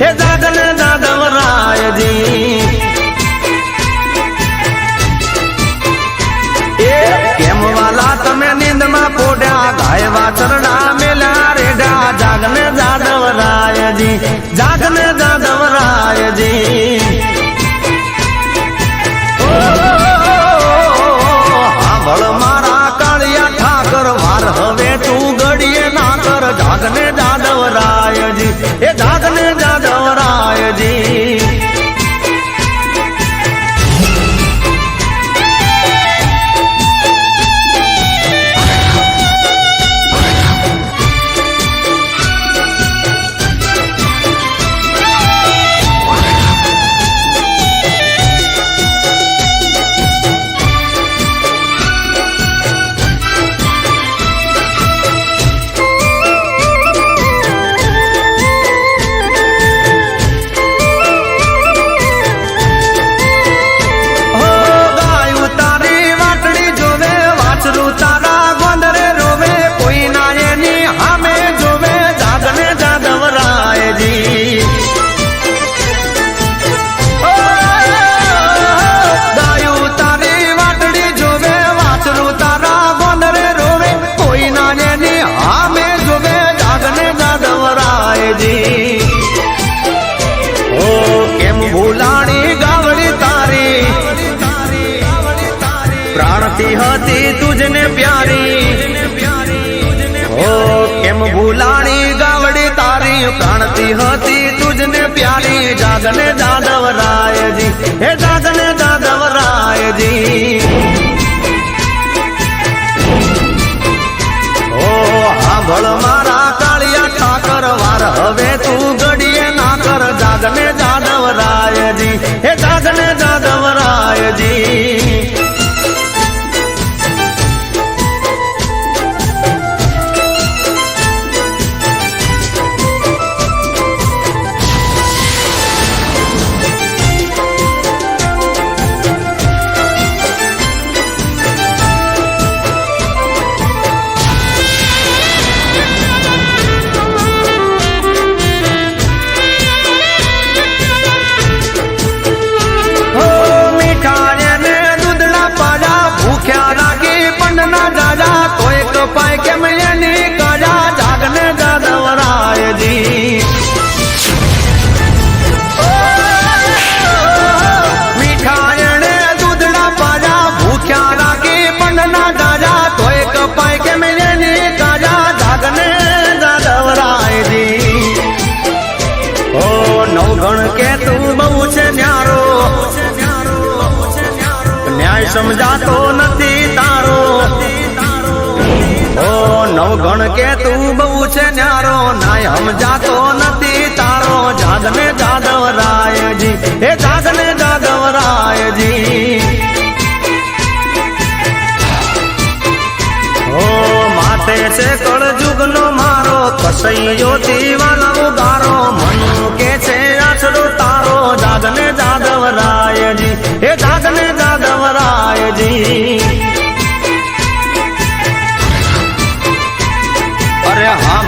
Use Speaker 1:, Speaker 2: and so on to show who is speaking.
Speaker 1: हे जागने जादवराय जी केम वाला तमे नींद में पोड्या गाय वाचरड़ा मेला रेडा जागने जादवराय जी जागने जादवराय जी मारा कालिया ठाकर वार हवे तू गड़िए ना कर जागने जादवराय जी ए जागने जादवराय जी हती तुझने प्यारी ओ केम भूलानी गावड़ी तारी प्राणती हती तुझने प्यारी जागने जादवराय जी हे जागने जादवराय जी ओ हांभळ मारा कालिया ठाकर वार हवे तू गड़िए ना कर जागने जादवराय जी हे जागने जादवराय जी पाए के मैंने काजा जागने जादवराय जी मिठायने दूधड़ा पाजा भूख्या राखी पंडना जाजा तो एक पाए के मैंने काजा जागने जादवराय जी ओ नवगण के तू बहु छे न्यारो न्याय समझा तो नथी तारो ओ नवगण के तू बहु छे न्यारो नाय हम जातो नथी तारो जागने जादवराय जी हे जागने जादवराय जी ओ माथे से कल जुगनो मारो कसैयो दीवाना उगारो मनु के छे आछड़ो तारो जागने जादवराय जी हे जागने जादवराय जी अरे हाँ